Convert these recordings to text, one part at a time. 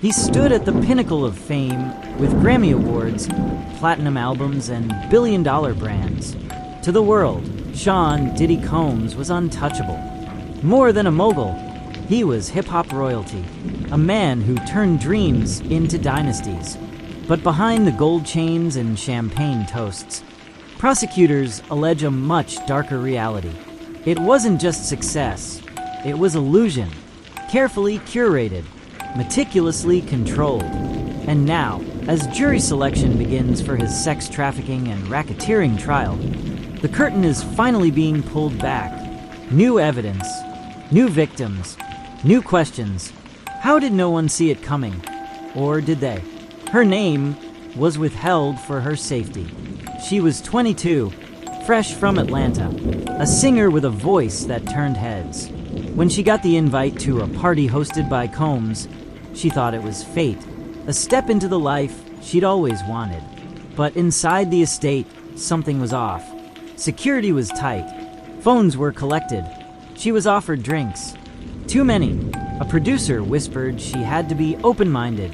He stood at the pinnacle of fame with Grammy Awards, platinum albums, and billion-dollar brands. To the world, Sean "Diddy" Combs was untouchable. More than a mogul, he was hip-hop royalty, a man who turned dreams into dynasties. But behind the gold chains and champagne toasts, prosecutors allege a much darker reality. It wasn't just success, it was illusion, carefully curated, meticulously controlled. And now, as jury selection begins for his sex trafficking and racketeering trial, the curtain is finally being pulled back. New evidence, new victims, new questions. How did no one see it coming? Or did they? Her name was withheld for her safety. She was 22, fresh from Atlanta, a singer with a voice that turned heads. When she got the invite to a party hosted by Combs, she thought it was fate, a step into the life she'd always wanted. But inside the estate, something was off. Security was tight. Phones were collected. She was offered drinks. Too many. A producer whispered she had to be open-minded.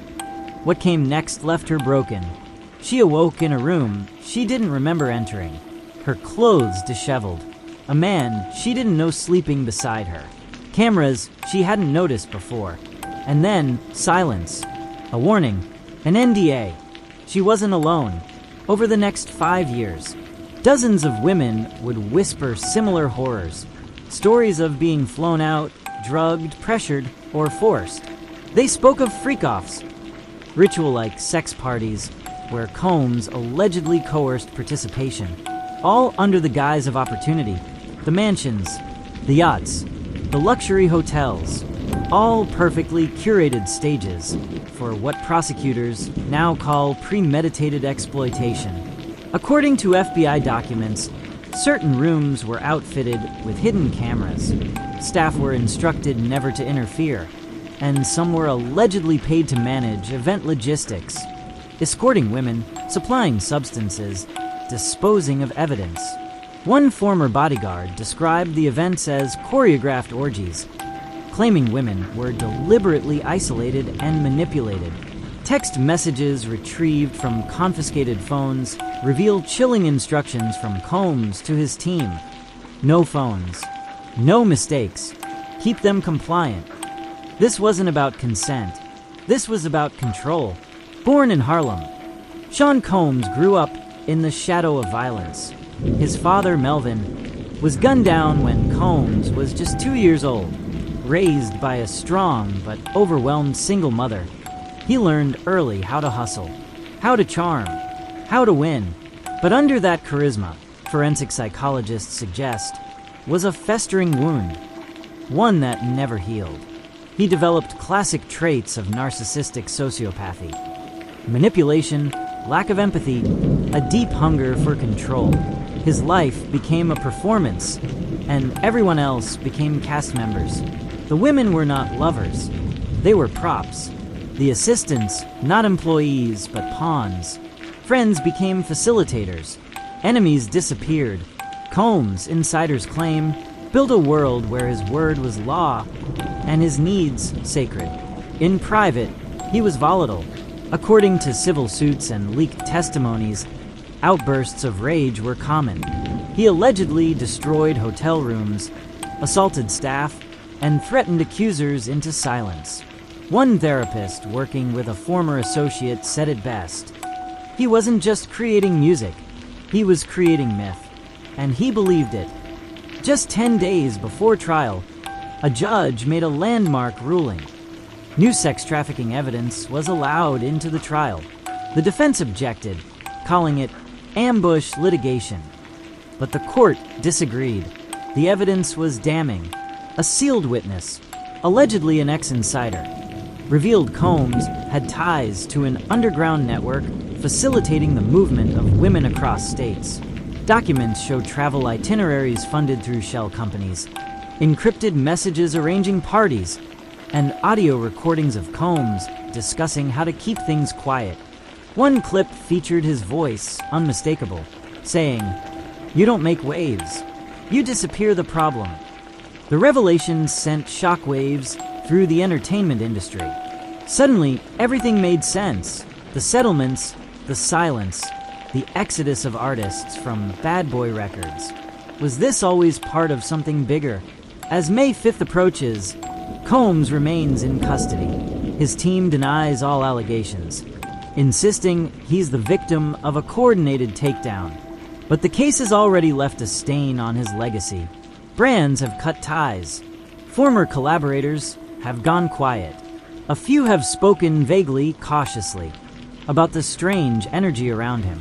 What came next left her broken. She awoke in a room she didn't remember entering, her clothes disheveled, a man she didn't know sleeping beside her, cameras she hadn't noticed before, and then silence, a warning, an NDA. She wasn't alone. Over the next 5 years, dozens of women would whisper similar horrors, stories of being flown out, drugged, pressured, or forced. They spoke of freak-offs, ritual-like sex parties where Combs allegedly coerced participation, all under the guise of opportunity. The mansions, the yachts, the luxury hotels, all perfectly curated stages for what prosecutors now call premeditated exploitation. According to FBI documents, certain rooms were outfitted with hidden cameras. Staff were instructed never to interfere, and some were allegedly paid to manage event logistics, escorting women, supplying substances, disposing of evidence. One former bodyguard described the events as choreographed orgies, claiming women were deliberately isolated and manipulated. Text messages retrieved from confiscated phones reveal chilling instructions from Combs to his team. No phones, no mistakes, keep them compliant. This wasn't about consent. This was about control. Born in Harlem, Sean Combs grew up in the shadow of violence. His father, Melvin, was gunned down when Combs was just 2 years old. Raised by a strong but overwhelmed single mother, he learned early how to hustle, how to charm, how to win. But under that charisma, forensic psychologists suggest, was a festering wound, one that never healed. He developed classic traits of narcissistic sociopathy: manipulation, lack of empathy, a deep hunger for control. His life became a performance, and everyone else became cast members. The women were not lovers, they were props. The assistants, not employees, but pawns. Friends became facilitators. Enemies disappeared. Combs, insiders claim, built a world where his word was law and his needs sacred. In private, he was volatile. According to civil suits and leaked testimonies, outbursts of rage were common. He allegedly destroyed hotel rooms, assaulted staff, and threatened accusers into silence. One therapist working with a former associate said it best: he wasn't just creating music, he was creating myth, and he believed it. Just 10 days before trial, a judge made a landmark ruling. New sex trafficking evidence was allowed into the trial. The defense objected, calling it ambush litigation. But the court disagreed. The evidence was damning. A sealed witness, allegedly an ex-insider, revealed Combs had ties to an underground network facilitating the movement of women across states. Documents show travel itineraries funded through shell companies, encrypted messages arranging parties, and audio recordings of Combs discussing how to keep things quiet. One clip featured his voice, unmistakable, saying, "You don't make waves. You disappear the problem." The revelations sent shockwaves through the entertainment industry. Suddenly, everything made sense. The settlements, the silence, the exodus of artists from Bad Boy Records. Was this always part of something bigger? As May 5th approaches, Combs remains in custody. His team denies all allegations, insisting he's the victim of a coordinated takedown. But the case has already left a stain on his legacy. Brands have cut ties. Former collaborators have gone quiet. A few have spoken vaguely, cautiously, about the strange energy around him,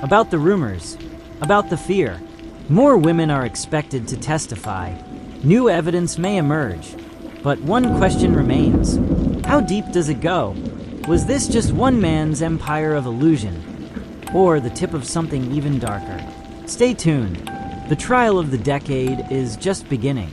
about the rumors, about the fear. More women are expected to testify. New evidence may emerge. But one question remains. How deep does it go? Was this just one man's empire of illusion? Or the tip of something even darker? Stay tuned. The trial of the decade is just beginning.